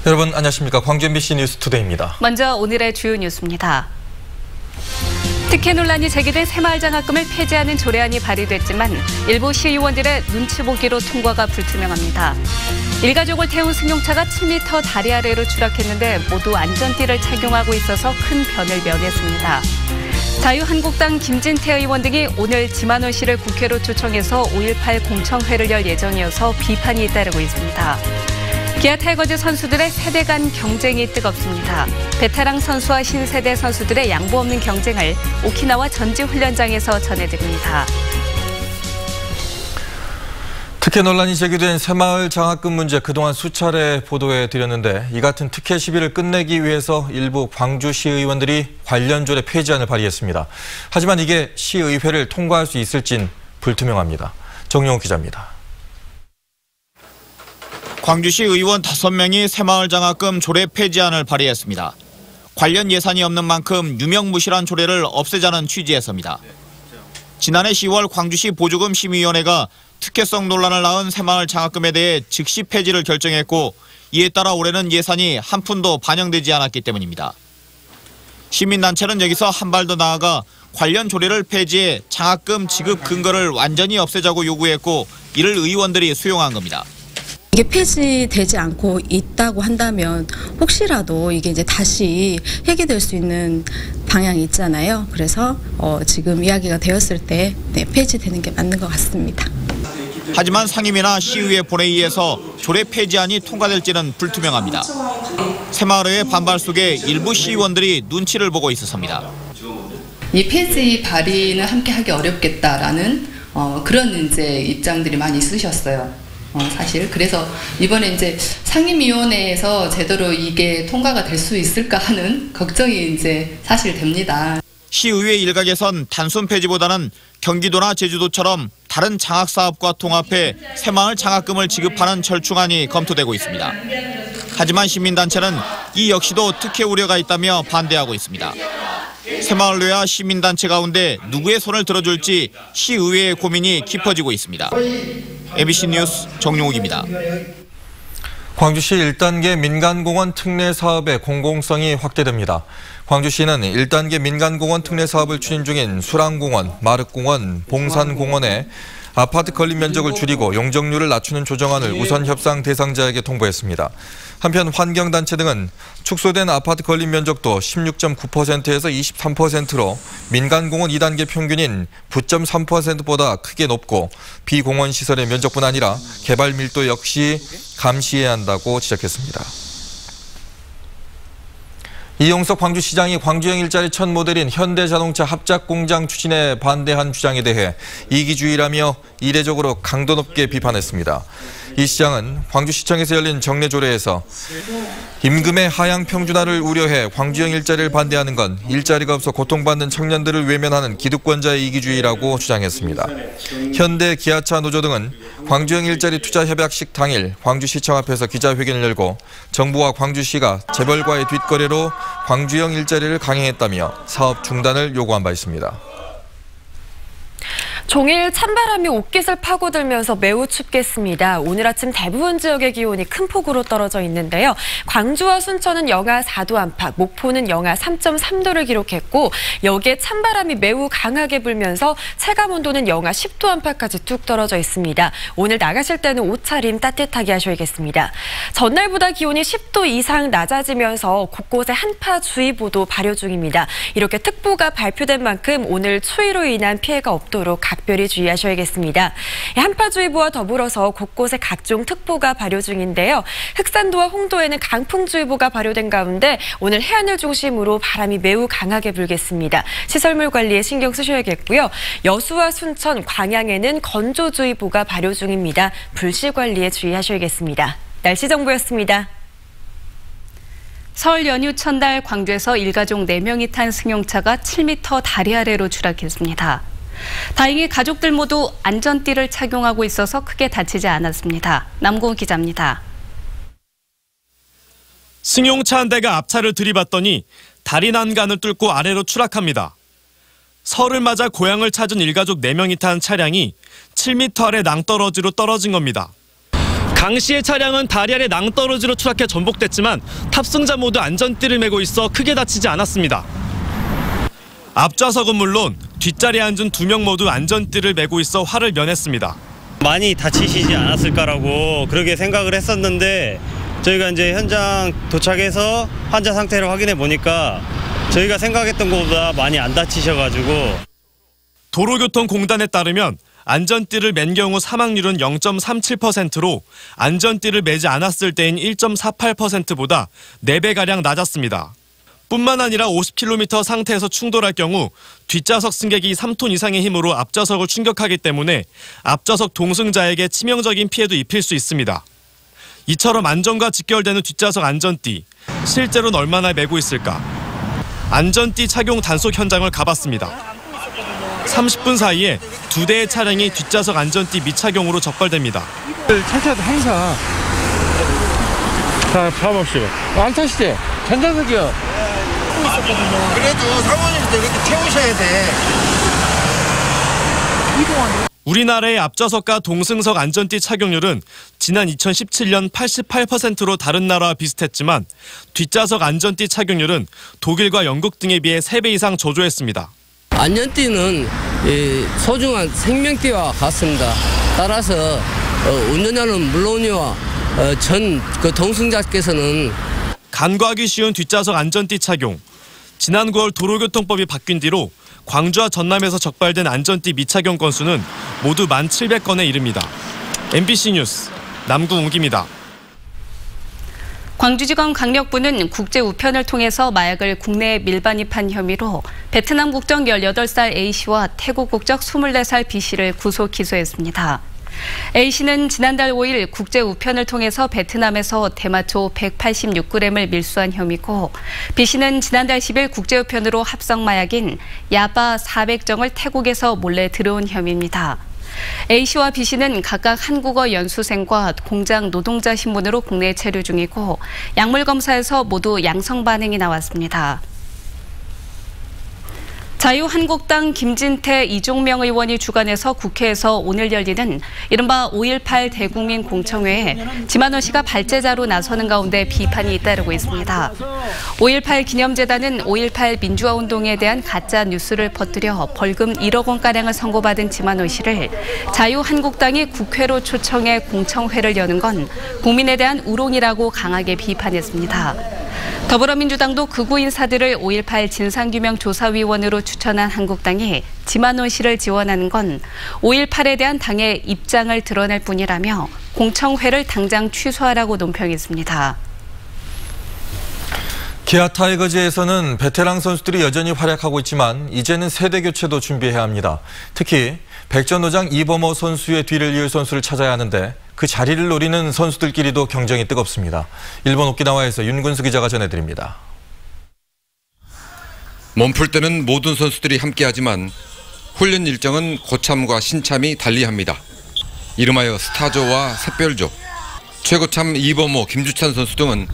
여러분 안녕하십니까. 광주 MBC 뉴스투데이입니다. 먼저 오늘의 주요 뉴스입니다. 특혜 논란이 제기된 새마을장학금을 폐지하는 조례안이 발의됐지만 일부 시의원들의 눈치 보기로 통과가 불투명합니다. 일가족을 태운 승용차가 7m 다리 아래로 추락했는데 모두 안전띠를 착용하고 있어서 큰 변을 면했습니다. 자유한국당 김진태 의원 등이 오늘 지만원 씨를 국회로 초청해서 5.18 공청회를 열 예정이어서 비판이 잇따르고 있습니다. 기아 타이거즈 선수들의 세대 간 경쟁이 뜨겁습니다. 베테랑 선수와 신세대 선수들의 양보 없는 경쟁을 오키나와 전지훈련장에서 전해드립니다. 특혜 논란이 제기된 새마을 장학금 문제 그동안 수차례 보도해드렸는데 이 같은 특혜 시비를 끝내기 위해서 일부 광주시 의원들이 관련 조례 폐지안을 발의했습니다. 하지만 이게 시의회를 통과할 수 있을진 불투명합니다. 정용욱 기자입니다. 광주시 의원 5명이 새마을 장학금 조례 폐지안을 발의했습니다. 관련 예산이 없는 만큼 유명무실한 조례를 없애자는 취지에서입니다. 지난해 10월 광주시 보조금 심의위원회가 특혜성 논란을 낳은 새마을 장학금에 대해 즉시 폐지를 결정했고 이에 따라 올해는 예산이 한 푼도 반영되지 않았기 때문입니다. 시민단체는 여기서 한 발 더 나아가 관련 조례를 폐지해 장학금 지급 근거를 완전히 없애자고 요구했고 이를 의원들이 수용한 겁니다. 이게 폐지되지 않고 있다고 한다면 혹시라도 이게 이제 다시 회귀될 수 있는 방향이 있잖아요. 그래서 지금 이야기가 되었을 때 폐지되는 게 맞는 것 같습니다. 하지만 상임위나 시의회 본회의에서 조례 폐지안이 통과될지는 불투명합니다. 새마을의 반발 속에 일부 시의원들이 눈치를 보고 있었습니다. 이 폐지 발의는 함께 하기 어렵겠다라는 그런 이제 입장들이 많이 있으셨어요. 사실 그래서 이번에 이제 상임위원회에서 제대로 이게 통과가 될 수 있을까 하는 걱정이 이제 사실 됩니다. 시의회 일각에선 단순 폐지보다는 경기도나 제주도처럼 다른 장학사업과 통합해 새마을 장학금을 지급하는 절충안이 검토되고 있습니다. 하지만 시민단체는 이 역시도 특혜 우려가 있다며 반대하고 있습니다. 새마을회와 시민단체 가운데 누구의 손을 들어줄지 시의회의 고민이 깊어지고 있습니다. MBC 뉴스 정용욱입니다. 광주시 1단계 민간공원 특례 사업의 공공성이 확대됩니다. 광주시는 1단계 민간공원 특례 사업을 추진 중인 수랑공원, 마륵공원, 봉산공원에 아파트 건립 면적을 줄이고 용적률을 낮추는 조정안을 우선 협상 대상자에게 통보했습니다. 한편 환경단체 등은 축소된 아파트 건립 면적도 16.9%에서 23%로 민간공원 2단계 평균인 9.3%보다 크게 높고 비공원 시설의 면적뿐 아니라 개발 밀도 역시 감시해야 한다고 지적했습니다. 이용석 광주시장이 광주형 일자리 첫 모델인 현대자동차 합작공장 추진에 반대한 주장에 대해 이기주의라며 이례적으로 강도 높게 비판했습니다. 이 시장은 광주시청에서 열린 정례조례에서 임금의 하향 평준화를 우려해 광주형 일자리를 반대하는 건 일자리가 없어 고통받는 청년들을 외면하는 기득권자의 이기주의라고 주장했습니다. 현대, 기아차 노조 등은 광주형 일자리 투자 협약식 당일 광주시청 앞에서 기자회견을 열고 정부와 광주시가 재벌과의 뒷거래로 광주형 일자리를 강행했다며 사업 중단을 요구한 바 있습니다. 종일 찬바람이 옷깃을 파고들면서 매우 춥겠습니다. 오늘 아침 대부분 지역의 기온이 큰 폭으로 떨어져 있는데요. 광주와 순천은 영하 4도 안팎, 목포는 영하 3.3도를 기록했고 여기에 찬바람이 매우 강하게 불면서 체감온도는 영하 10도 안팎까지 뚝 떨어져 있습니다. 오늘 나가실 때는 옷차림 따뜻하게 하셔야겠습니다. 전날보다 기온이 10도 이상 낮아지면서 곳곳에 한파주의보도 발효 중입니다. 이렇게 특보가 발표된 만큼 오늘 추위로 인한 피해가 없도록 각별히 주의하셔야겠습니다. 한파주의보와 더불어서 곳곳에 각종 특보가 발효 중인데요. 흑산도와 홍도에는 강풍주의보가 발효된 가운데 오늘 해안을 중심으로 바람이 매우 강하게 불겠습니다. 시설물 관리에 신경 쓰셔야겠고요. 여수와 순천, 광양에는 건조주의보가 발효 중입니다. 불씨 관리에 주의하셔야겠습니다. 날씨 정보였습니다. 설 연휴 첫날 광주에서 일가족 4명이 탄 승용차가 7m 다리 아래로 추락했습니다. 다행히 가족들 모두 안전띠를 착용하고 있어서 크게 다치지 않았습니다. 남고은 기자입니다. 승용차 한 대가 앞차를 들이받더니 다리 난간을 뚫고 아래로 추락합니다. 설을 맞아 고향을 찾은 일가족 4명이 탄 차량이 7m 아래 낭떠러지로 떨어진 겁니다. 강 씨의 차량은 다리 아래 낭떠러지로 추락해 전복됐지만 탑승자 모두 안전띠를 메고 있어 크게 다치지 않았습니다. 앞좌석은 물론 뒷자리에 앉은 2명 모두 안전띠를 메고 있어 화를 면했습니다. 많이 다치시지 않았을까라고 그렇게 생각을 했었는데 저희가 이제 현장 도착해서 환자 상태를 확인해 보니까 저희가 생각했던 것보다 많이 안 다치셔가지고. 도로교통공단에 따르면 안전띠를 맨 경우 사망률은 0.37%로 안전띠를 매지 않았을 때인 1.48%보다 4배가량 낮았습니다. 뿐만 아니라 50km 상태에서 충돌할 경우 뒷좌석 승객이 3톤 이상의 힘으로 앞좌석을 충격하기 때문에 앞좌석 동승자에게 치명적인 피해도 입힐 수 있습니다. 이처럼 안전과 직결되는 뒷좌석 안전띠, 실제로는 얼마나 메고 있을까? 안전띠 착용 단속 현장을 가봤습니다. 30분 사이에 2대의 차량이 뒷좌석 안전띠 미착용으로 적발됩니다. 차차도 항상 자 봐봅시다. 안 타시지? 전자석이요. 그래도 사모님도 이렇게 채우셔야 돼. 우리나라의 앞좌석과 동승석 안전띠 착용률은 지난 2017년 88%로 다른 나라와 비슷했지만 뒷좌석 안전띠 착용률은 독일과 영국 등에 비해 3배 이상 저조했습니다. 안전띠는 소중한 생명띠와 같습니다. 따라서 운전자는 물론이와 전 동승자께서는 간과하기 쉬운 뒷좌석 안전띠 착용. 지난 9월 도로교통법이 바뀐 뒤로 광주와 전남에서 적발된 안전띠 미착용 건수는 모두 1,700건에 이릅니다. MBC 뉴스 남궁욱입니다. 광주지검 강력부는 국제 우편을 통해서 마약을 국내에 밀반입한 혐의로 베트남 국적 18살 A씨와 태국 국적 24살 B씨를 구속 기소했습니다. A씨는 지난달 5일 국제 우편을 통해서 베트남에서 대마초 186g을 밀수한 혐의고 B씨는 지난달 10일 국제 우편으로 합성 마약인 야바 400정을 태국에서 몰래 들여온 혐의입니다. A씨와 B씨는 각각 한국어 연수생과 공장 노동자 신분으로 국내에 체류 중이고 약물 검사에서 모두 양성 반응이 나왔습니다. 자유한국당 김진태, 이종명 의원이 주관해서 국회에서 오늘 열리는 이른바 5.18 대국민 공청회에 지만원 씨가 발제자로 나서는 가운데 비판이 잇따르고 있습니다. 5.18 기념재단은 5.18 민주화운동에 대한 가짜 뉴스를 퍼뜨려 벌금 1억 원가량을 선고받은 지만원 씨를 자유한국당이 국회로 초청해 공청회를 여는 건 국민에 대한 우롱이라고 강하게 비판했습니다. 더불어민주당도 극우 인사들을 5.18 진상규명조사위원으로 추천한 한국당이 지만원 씨를 지원하는 건 5.18에 대한 당의 입장을 드러낼 뿐이라며 공청회를 당장 취소하라고 논평했습니다. 기아 타이거즈에서는 베테랑 선수들이 여전히 활약하고 있지만 이제는 세대 교체도 준비해야 합니다. 특히 백전노장 이범호 선수의 뒤를 이을 선수를 찾아야 하는데 그 자리를 노리는 선수들끼리도 경쟁이 뜨겁습니다. 일본 오키나와에서 윤근수 기자가 전해드립니다. 몸풀 때는 모든 선수들이 함께하지만 훈련 일정은 고참과 신참이 달리합니다. 이름하여 스타조와 샛별조, 최고참 이범호, 김주찬 선수 등은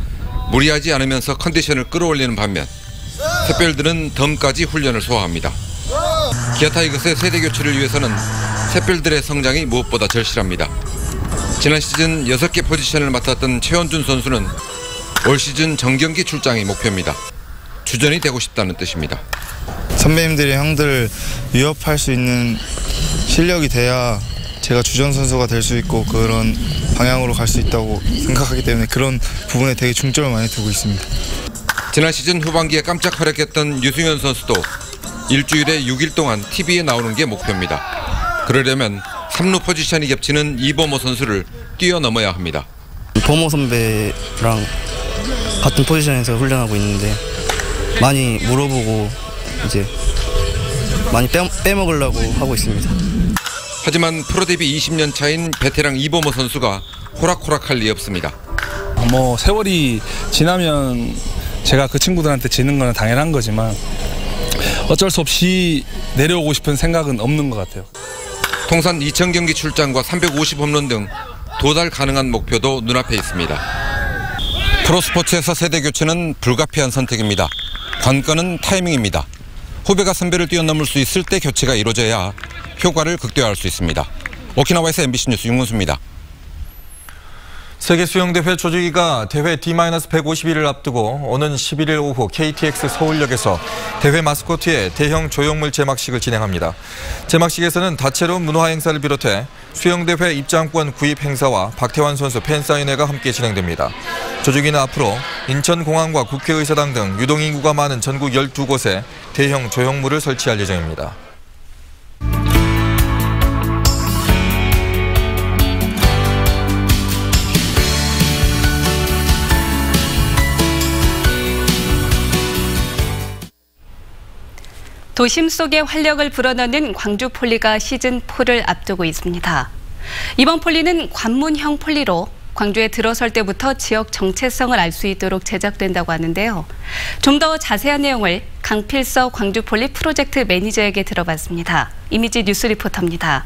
무리하지 않으면서 컨디션을 끌어올리는 반면 샛별들은 덤까지 훈련을 소화합니다. 기아 타이거스의 세대 교체를 위해서는 샛별들의 성장이 무엇보다 절실합니다. 지난 시즌 6개 포지션을 맡았던 최원준 선수는 올 시즌 정경기 출장이 목표입니다. 주전이 되고 싶다는 뜻입니다. 선배님들이 형들을 위협할 수 있는 실력이 돼야 제가 주전 선수가 될 수 있고 그런 방향으로 갈 수 있다고 생각하기 때문에 그런 부분에 되게 중점을 많이 두고 있습니다. 지난 시즌 후반기에 깜짝 활약했던 유승현 선수도 일주일에 6일 동안 TV에 나오는 게 목표입니다. 그러려면 3루 포지션이 겹치는 이범호 선수를 뛰어넘어야 합니다. 범호 선배랑 같은 포지션에서 훈련하고 있는데 많이 물어보고 이제 많이 빼먹으려고 하고 있습니다. 하지만 프로 데뷔 20년 차인 베테랑 이범호 선수가 호락호락할 리 없습니다. 세월이 지나면 제가 그 친구들한테 지는 건 당연한 거지만 어쩔 수 없이 내려오고 싶은 생각은 없는 것 같아요. 통산 2000경기 출장과 350홈런 등 도달 가능한 목표도 눈앞에 있습니다. 프로스포츠에서 세대 교체는 불가피한 선택입니다. 관건은 타이밍입니다. 후배가 선배를 뛰어넘을 수 있을 때 교체가 이루어져야 효과를 극대화할 수 있습니다. 오키나와에서 MBC 뉴스 윤근수입니다. 세계 수영대회 조직위가 대회 D-150일을 앞두고 오는 11일 오후 KTX 서울역에서 대회 마스코트의 대형 조형물 제막식을 진행합니다. 제막식에서는 다채로운 문화 행사를 비롯해 수영대회 입장권 구입 행사와 박태환 선수 팬사인회가 함께 진행됩니다. 조직위는 앞으로 인천공항과 국회의사당 등 유동인구가 많은 전국 12곳에 대형 조형물을 설치할 예정입니다. 도심 속에 활력을 불어넣는 광주 폴리가 시즌4를 앞두고 있습니다. 이번 폴리는 관문형 폴리로 광주에 들어설 때부터 지역 정체성을 알 수 있도록 제작된다고 하는데요. 좀 더 자세한 내용을 강필서 광주 폴리 프로젝트 매니저에게 들어봤습니다. 이미지 뉴스 리포터입니다.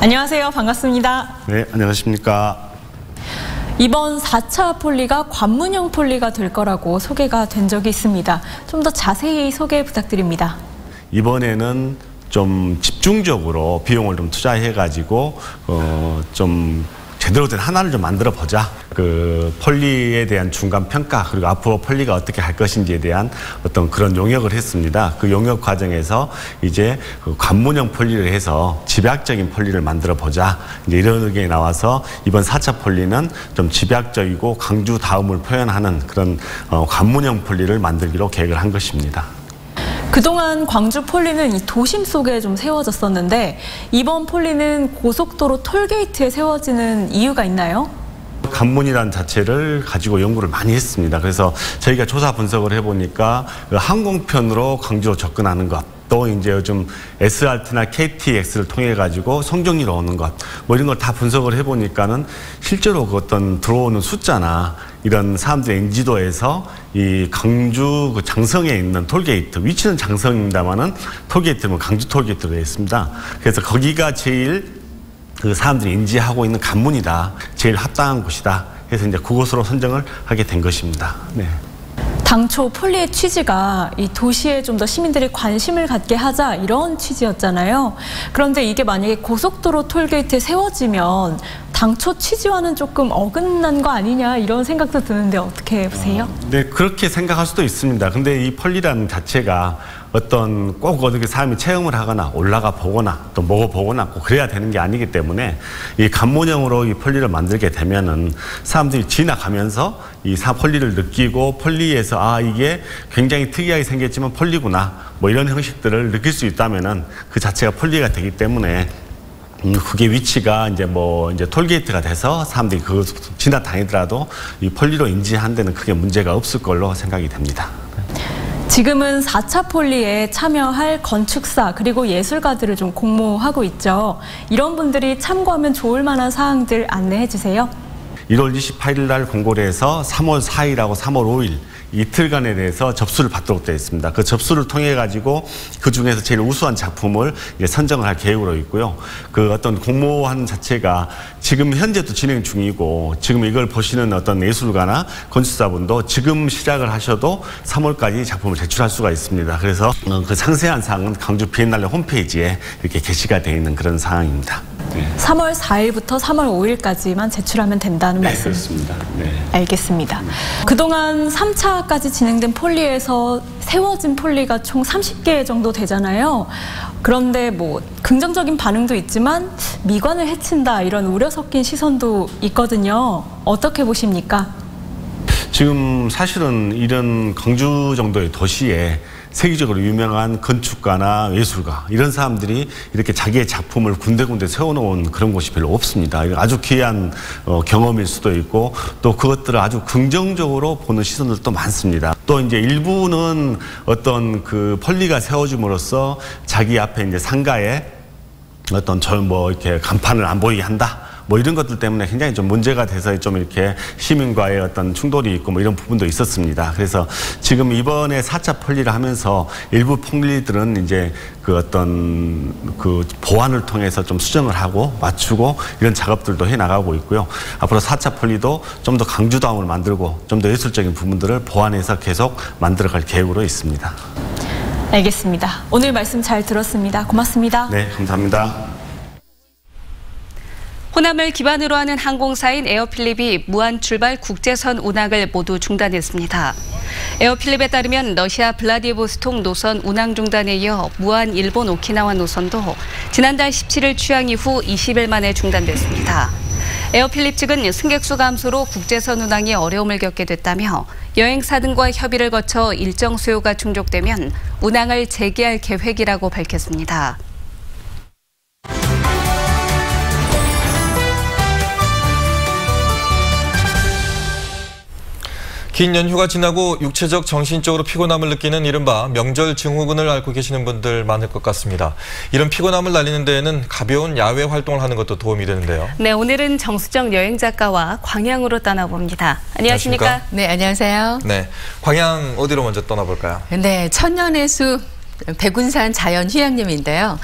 안녕하세요. 반갑습니다. 네, 안녕하십니까. 이번 4차 폴리가 관문형 폴리가 될 거라고 소개가 된 적이 있습니다. 좀 더 자세히 소개 부탁드립니다. 이번에는 좀 집중적으로 비용을 좀 투자해가지고 좀 제대로 된 하나를 좀 만들어 보자. 그 폴리에 대한 중간 평가 그리고 앞으로 폴리가 어떻게 할 것인지에 대한 어떤 그런 용역을 했습니다. 그 용역 과정에서 이제 그 관문형 폴리를 해서 집약적인 폴리를 만들어 보자. 이제 이런 의견이 나와서 이번 4차 폴리는 좀 집약적이고 강주다움을 표현하는 그런 관문형 폴리를 만들기로 계획을 한 것입니다. 그동안 광주 폴리는 이 도심 속에 좀 세워졌었는데 이번 폴리는 고속도로 톨게이트에 세워지는 이유가 있나요? 관문이라는 자체를 가지고 연구를 많이 했습니다. 그래서 저희가 조사 분석을 해보니까 항공편으로 광주로 접근하는 것, 또 이제 요즘 SRT나 KTX를 통해 가지고 송정리로 오는 것, 뭐 이런 걸 다 분석을 해보니까는 실제로 그 어떤 들어오는 숫자나 이런 사람들의 인지도에서 이 광주 그 장성에 있는 톨게이트, 위치는 장성입니다만은 톨게이트는 강주 톨게이트로 되어 있습니다. 그래서 거기가 제일 그 사람들이 인지하고 있는 관문이다, 제일 합당한 곳이다 해서 이제 그곳으로 선정을 하게 된 것입니다. 네. 당초 폴리의 취지가 이 도시에 좀 더 시민들이 관심을 갖게 하자 이런 취지였잖아요. 그런데 이게 만약에 고속도로 톨게이트에 세워지면 당초 취지와는 조금 어긋난 거 아니냐 이런 생각도 드는데 어떻게 보세요? 네, 그렇게 생각할 수도 있습니다. 근데 이 폴리라는 자체가 어떤 꼭 어떻게 사람이 체험을 하거나 올라가 보거나 또 먹어보거나 꼭 그래야 되는 게 아니기 때문에 이 관문형으로 이 폴리를 만들게 되면은 사람들이 지나가면서 이 폴리를 느끼고 폴리에서 아 이게 굉장히 특이하게 생겼지만 폴리구나 뭐 이런 형식들을 느낄 수 있다면은 그 자체가 폴리가 되기 때문에 그게 위치가 이제 뭐 이제 톨게이트가 돼서 사람들이 그 지나 다니더라도 이 폴리로 인지한 데는 크게 문제가 없을 걸로 생각이 됩니다. 지금은 4차 폴리에 참여할 건축사 그리고 예술가들을 좀 공모하고 있죠. 이런 분들이 참고하면 좋을 만한 사항들 안내해 주세요. 1월 28일 날 공고를 해서 3월 4일하고 3월 5일 이틀간에 대해서 접수를 받도록 되어 있습니다. 그 접수를 통해 가지고 그 중에서 제일 우수한 작품을 이제 선정을 할 계획으로 있고요. 그 어떤 공모한 자체가 지금 현재도 진행 중이고 지금 이걸 보시는 어떤 예술가나 건축사분도 지금 시작을 하셔도 3월까지 작품을 제출할 수가 있습니다. 그래서 그 상세한 사항은 광주 비엔날레 홈페이지에 이렇게 게시가 되어 있는 그런 상황입니다. 네. 3월 4일부터 3월 5일까지만 제출하면 된다는 말씀. 그렇습니다. 네. 알겠습니다. 그동안 3차까지 진행된 폴리에서 세워진 폴리가 총 30개 정도 되잖아요. 그런데 뭐 긍정적인 반응도 있지만 미관을 해친다 이런 우려 섞인 시선도 있거든요. 어떻게 보십니까? 지금 사실은 이런 광주 정도의 도시에 세계적으로 유명한 건축가나 예술가 이런 사람들이 이렇게 자기의 작품을 군데군데 세워놓은 그런 곳이 별로 없습니다. 아주 귀한 경험일 수도 있고 또 그것들을 아주 긍정적으로 보는 시선들도 많습니다. 또 이제 일부는 어떤 그 폴리가 세워줌으로써 자기 앞에 이제 상가에 어떤 뭐 이렇게 간판을 안 보이게 한다. 뭐 이런 것들 때문에 굉장히 좀 문제가 돼서 좀 이렇게 시민과의 어떤 충돌이 있고 뭐 이런 부분도 있었습니다. 그래서 지금 이번에 4차 폴리를 하면서 일부 폴리들은 이제 그 어떤 그 보완을 통해서 좀 수정을 하고 맞추고 이런 작업들도 해 나가고 있고요. 앞으로 4차 폴리도 좀 더 강주다움을 만들고 좀 더 예술적인 부분들을 보완해서 계속 만들어갈 계획으로 있습니다. 알겠습니다. 오늘 말씀 잘 들었습니다. 고맙습니다. 네, 감사합니다. 호남을 기반으로 하는 항공사인 에어필립이 무한 출발 국제선 운항을 모두 중단했습니다. 에어필립에 따르면 러시아 블라디보스톡 노선 운항 중단에 이어 무한 일본 오키나와 노선도 지난달 17일 취항 이후 20일 만에 중단됐습니다. 에어필립 측은 승객수 감소로 국제선 운항이 어려움을 겪게 됐다며 여행사 등과 협의를 거쳐 일정 수요가 충족되면 운항을 재개할 계획이라고 밝혔습니다. 긴 연휴가 지나고 육체적, 정신적으로 피곤함을 느끼는 이른바 명절 증후군을 앓고 계시는 분들 많을 것 같습니다. 이런 피곤함을 날리는 데에는 가벼운 야외 활동을 하는 것도 도움이 되는데요. 네, 오늘은 정수정 여행작가와 광양으로 떠나봅니다. 안녕하십니까? 네, 안녕하세요. 네, 광양 어디로 먼저 떠나볼까요? 네, 천년의 숲. 백운산 자연휴양림인데요.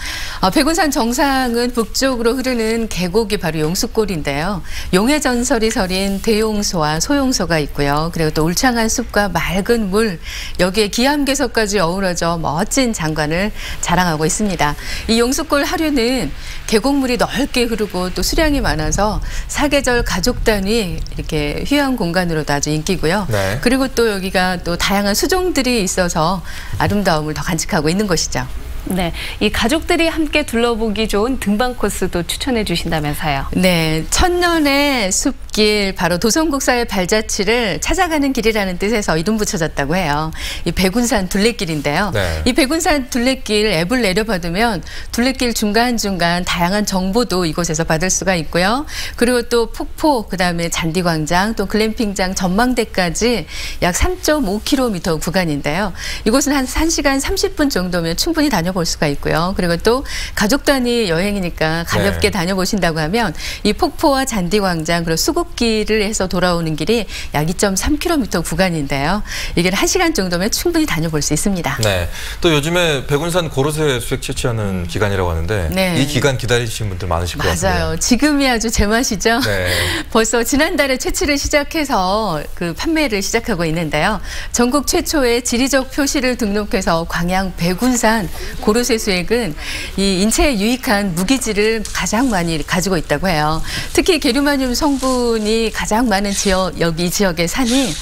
백운산 정상은 북쪽으로 흐르는 계곡이 바로 용수골인데요. 용의 전설이 서린 대용소와 소용소가 있고요. 그리고 또 울창한 숲과 맑은 물, 여기에 기암괴석까지 어우러져 멋진 장관을 자랑하고 있습니다. 이 용수골 하류는 계곡물이 넓게 흐르고 또 수량이 많아서 사계절 가족 단위 이렇게 휴양 공간으로도 아주 인기고요. 네. 그리고 또 여기가 또 다양한 수종들이 있어서 아름다움을 더 간직하고 있는 것이죠. 네, 이 가족들이 함께 둘러보기 좋은 등반 코스도 추천해 주신다면서요. 네, 천년의 숲길, 바로 도성국사의 발자취를 찾아가는 길이라는 뜻에서 이름 붙여졌다고 해요. 이 백운산 둘레길인데요. 네. 이 백운산 둘레길 앱을 내려받으면 둘레길 중간중간 다양한 정보도 이곳에서 받을 수가 있고요. 그리고 또 폭포, 그다음에 잔디광장, 또 글램핑장, 전망대까지 약 3.5km 구간인데요. 이곳은 한 1시간 30분 정도면 충분히 다녀볼 수가 있고요. 그리고 또 가족 단위 여행이니까 가볍게 다녀보신다고 하면 이 폭포와 잔디광장 그리고 수국길을 해서 돌아오는 길이 약 2.3km 구간인데요. 이게 1시간 정도면 충분히 다녀볼 수 있습니다. 네, 또 요즘에 백운산 고로쇠 수액 채취하는 기간이라고 하는데 네. 이 기간 기다리시는 분들 많으실 것 같아요. 맞아요. 지금이 아주 제맛이죠. 네. 벌써 지난달에 채취를 시작해서 그 판매를 시작하고 있는데요. 전국 최초의 지리적 표시를 등록해서 광양 백운산 고로쇠 수액은 이 인체에 유익한 무기질을 가장 많이 가지고 있다고 해요. 특히 게르마늄 성분이 가장 많은 지역, 여기 이 지역의 산이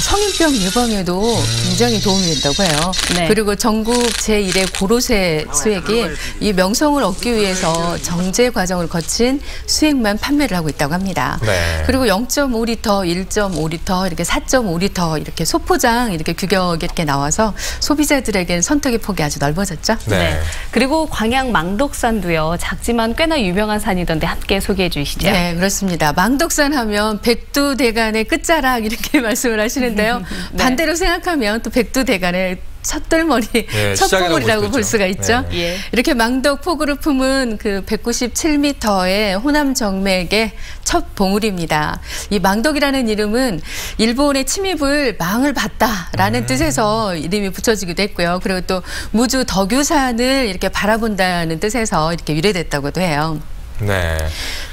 성인병 예방에도 굉장히 도움이 된다고 해요. 네. 그리고 전국 제1의 고로쇠 수액이 이 명성을 얻기 위해서 정제 과정을 거친 수액만 판매를 하고 있다고 합니다. 네. 그리고 0.5리터, 1.5리터, 이렇게 4.5리터 이렇게 소포장 이렇게 규격이 이렇게 나와서 소비자들에게는 선택의 폭이 아주 넓어졌죠. 네. 그리고 광양 망덕산도요. 작지만 꽤나 유명한 산이던데 함께 소개해 주시죠. 네, 그렇습니다. 망덕산 하면 백두대간의 끝자락 이렇게 말씀을 하시는데요. 네. 반대로 생각하면 또 백두대간의 첫돌머리, 네, 첫봉우리라고 볼 수가 있죠. 네. 예. 이렇게 망덕 포구를 품은 그 197m의 호남 정맥의 첫 봉우리입니다. 이 망덕이라는 이름은 일본의 침입을 망을 봤다라는 뜻에서 이름이 붙여지기도 했고요. 그리고 또 무주 덕유산을 이렇게 바라본다는 뜻에서 이렇게 유래됐다고도 해요. 네.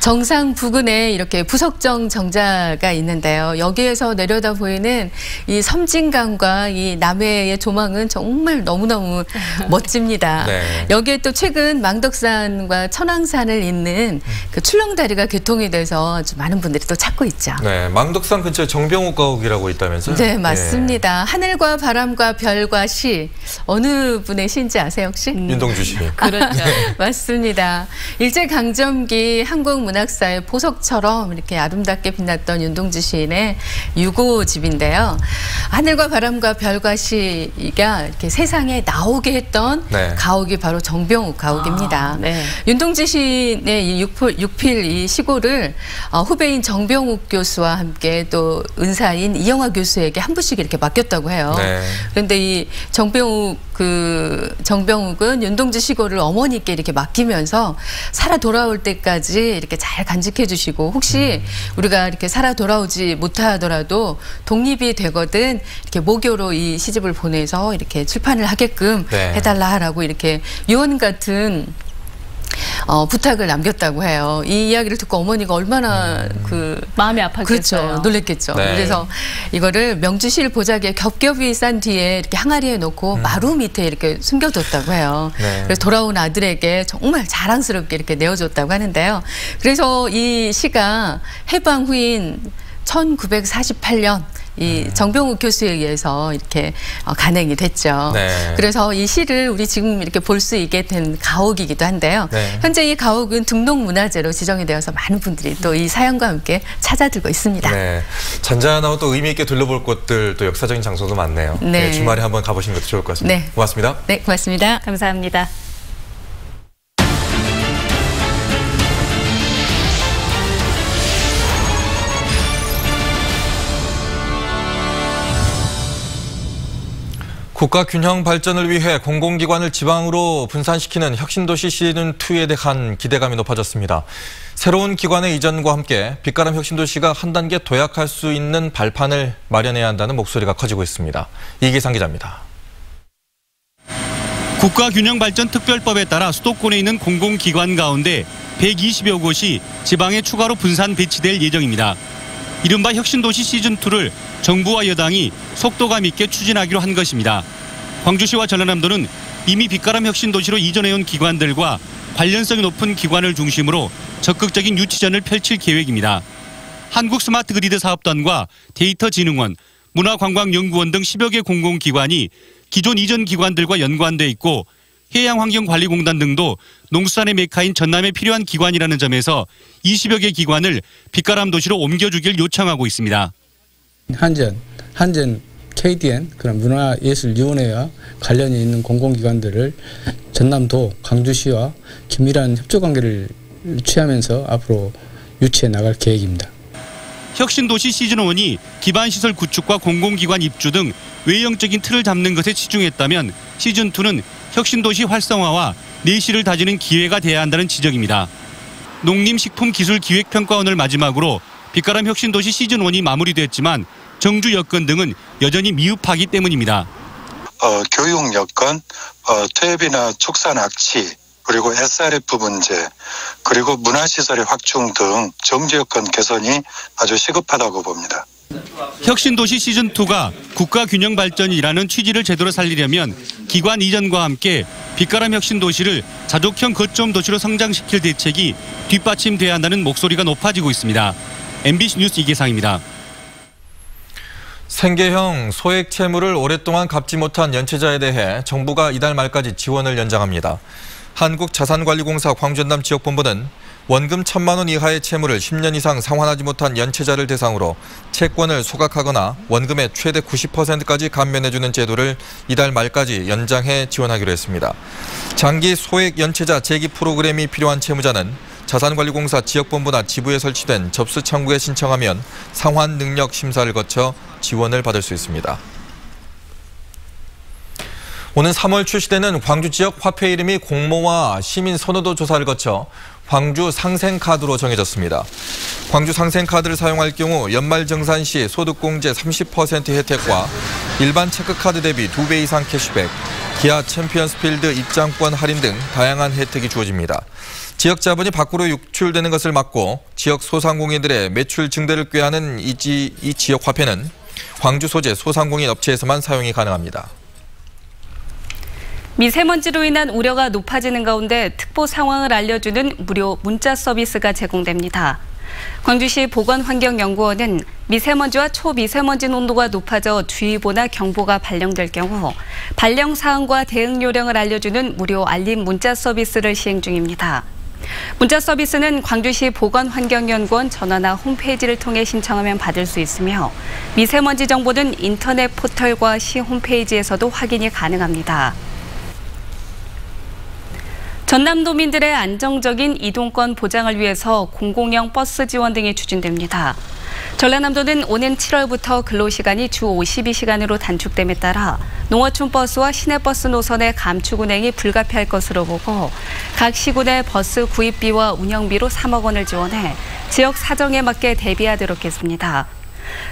정상 부근에 이렇게 부석정 정자가 있는데요. 여기에서 내려다 보이는 이 섬진강과 이 남해의 조망은 정말 너무너무 멋집니다. 네. 여기에 또 최근 망덕산과 천왕산을 잇는 그 출렁다리가 개통이 돼서 아주 많은 분들이 또 찾고 있죠. 네, 망덕산 근처에 정병욱 가옥이라고 있다면서요? 네, 맞습니다. 하늘과 바람과 별과 시, 어느 분의 시인지 아세요 혹시? 윤동주 씨. 그렇죠. 맞습니다. 일제강점기 한국문학사의 보석처럼 이렇게 아름답게 빛났던 윤동주 시인의 유고집인데요. 하늘과 바람과 별과 시가 이렇게 세상에 나오게 했던 네. 가옥이 바로 정병욱 가옥입니다. 네. 윤동주 시인의 이 육필 이 시고를 후배인 정병욱 교수와 함께 또 은사인 이영하 교수에게 한 부씩 이렇게 맡겼다고 해요. 네. 그런데 이 정병욱은 윤동주 시고를 어머니께 이렇게 맡기면서 살아 돌아올 때까지 이렇게 잘 간직해 주시고 혹시 우리가 이렇게 살아 돌아오지 못하더라도 독립이 되거든 이렇게 모교로 이 시집을 보내서 이렇게 출판을 하게끔 네. 해달라라고 이렇게 유언 같은 부탁을 남겼다고 해요. 이 이야기를 듣고 어머니가 얼마나 마음이 아팠겠어요. 그렇죠. 놀랬겠죠. 네. 그래서 이거를 명주실 보자기에 겹겹이 싼 뒤에 이렇게 항아리에 놓고 마루 밑에 이렇게 숨겨뒀다고 해요. 네. 그래서 돌아온 아들에게 정말 자랑스럽게 이렇게 내어줬다고 하는데요. 그래서 이 시가 해방 후인 1948년 이 정병욱 교수에 의해서 이렇게 간행이 됐죠. 네. 그래서 이 시를 우리 지금 이렇게 볼 수 있게 된 가옥이기도 한데요. 네. 현재 이 가옥은 등록문화재로 지정이 되어서 많은 분들이 또 이 사연과 함께 찾아들고 있습니다. 네. 잔잔하고 또 의미 있게 둘러볼 곳들, 또 역사적인 장소도 많네요. 네. 네, 주말에 한번 가보시는 것도 좋을 것 같습니다. 네. 고맙습니다. 네, 고맙습니다. 감사합니다. 국가 균형 발전을 위해 공공기관을 지방으로 분산시키는 혁신도시 시즌2에 대한 기대감이 높아졌습니다. 새로운 기관의 이전과 함께 빛가람 혁신도시가 한 단계 도약할 수 있는 발판을 마련해야 한다는 목소리가 커지고 있습니다. 이기상 기자입니다. 국가균형발전특별법에 따라 수도권에 있는 공공기관 가운데 120여 곳이 지방에 추가로 분산 배치될 예정입니다. 이른바 혁신도시 시즌2를 정부와 여당이 속도감 있게 추진하기로 한 것입니다. 광주시와 전라남도는 이미 빛가람 혁신도시로 이전해온 기관들과 관련성이 높은 기관을 중심으로 적극적인 유치전을 펼칠 계획입니다. 한국스마트그리드 사업단과 데이터진흥원, 문화관광연구원 등 10여 개 공공기관이 기존 이전 기관들과 연관돼 있고 해양환경관리공단 등도 농수산의 메카인 전남에 필요한 기관이라는 점에서 20여 개 기관을 빛가람 도시로 옮겨주길 요청하고 있습니다. 한전 KDN 그런 문화예술위원회와 관련이 있는 공공기관들을 전남도 광주시와 긴밀한 협조관계를 취하면서 앞으로 유치해 나갈 계획입니다. 혁신도시 시즌1이 기반시설 구축과 공공기관 입주 등 외형적인 틀을 잡는 것에 치중했다면 시즌2는 혁신도시 활성화와 내실을 다지는 기회가 돼야 한다는 지적입니다. 농림식품기술기획평가원을 마지막으로 빛가람 혁신도시 시즌1이 마무리됐지만 정주 여건 등은 여전히 미흡하기 때문입니다. 교육 여건, 퇴비나 축산 악취, 그리고 SRF 문제, 그리고 문화시설의 확충 등 정주 여건 개선이 아주 시급하다고 봅니다. 혁신도시 시즌2가 국가균형발전이라는 취지를 제대로 살리려면 기관 이전과 함께 빛가람 혁신도시를 자족형 거점 도시로 성장시킬 대책이 뒷받침돼야 한다는 목소리가 높아지고 있습니다. MBC 뉴스 이계상입니다. 생계형 소액 채무를 오랫동안 갚지 못한 연체자에 대해 정부가 이달 말까지 지원을 연장합니다. 한국자산관리공사 광주전남 지역본부는 원금 1,000만 원 이하의 채무를 10년 이상 상환하지 못한 연체자를 대상으로 채권을 소각하거나 원금의 최대 90%까지 감면해주는 제도를 이달 말까지 연장해 지원하기로 했습니다. 장기 소액 연체자 재기 프로그램이 필요한 채무자는 자산관리공사 지역본부나 지부에 설치된 접수 창구에 신청하면 상환 능력 심사를 거쳐 지원을 받을 수 있습니다. 오는 3월 출시되는 광주 지역 화폐 이름이 공모와 시민 선호도 조사를 거쳐 광주 상생카드로 정해졌습니다. 광주 상생카드를 사용할 경우 연말정산 시 소득공제 30% 혜택과 일반 체크카드 대비 2배 이상 캐시백, 기아 챔피언스필드 입장권 할인 등 다양한 혜택이 주어집니다. 지역 자본이 밖으로 유출되는 것을 막고 지역 소상공인들의 매출 증대를 꾀하는 이 지역 화폐는 광주 소재 소상공인 업체에서만 사용이 가능합니다. 미세먼지로 인한 우려가 높아지는 가운데 특보 상황을 알려주는 무료 문자 서비스가 제공됩니다. 광주시 보건환경연구원은 미세먼지와 초미세먼지 농도가 높아져 주의보나 경보가 발령될 경우 발령 사항과 대응 요령을 알려주는 무료 알림 문자 서비스를 시행 중입니다. 문자 서비스는 광주시 보건환경연구원 전화나 홈페이지를 통해 신청하면 받을 수 있으며 미세먼지 정보는 인터넷 포털과 시 홈페이지에서도 확인이 가능합니다. 전남도민들의 안정적인 이동권 보장을 위해서 공공형 버스 지원 등이 추진됩니다. 전라남도는 오는 7월부터 근로시간이 주 52시간으로 단축됨에 따라 농어촌 버스와 시내버스 노선의 감축 운행이 불가피할 것으로 보고 각 시군의 버스 구입비와 운영비로 3억 원을 지원해 지역 사정에 맞게 대비하도록 했습니다.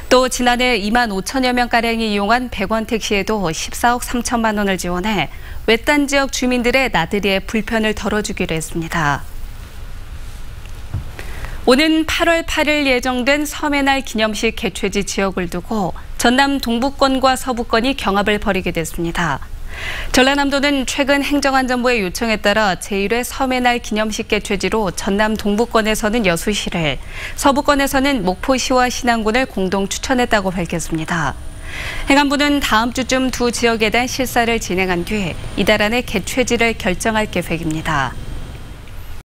또 지난해 2만 5천여 명가량이 이용한 100원 택시에도 14억 3천만 원을 지원해 외딴 지역 주민들의 나들이의 불편을 덜어주기로 했습니다. 오는 8월 8일 예정된 섬의 날 기념식 개최지 지역을 두고 전남 동부권과 서부권이 경합을 벌이게 됐습니다. 전라남도는 최근 행정안전부의 요청에 따라 제1회 섬의 날 기념식 개최지로 전남 동부권에서는 여수시를, 서부권에서는 목포시와 신안군을 공동 추천했다고 밝혔습니다. 행안부는 다음 주쯤 두 지역에 대한 실사를 진행한 뒤 이달 안에 개최지를 결정할 계획입니다.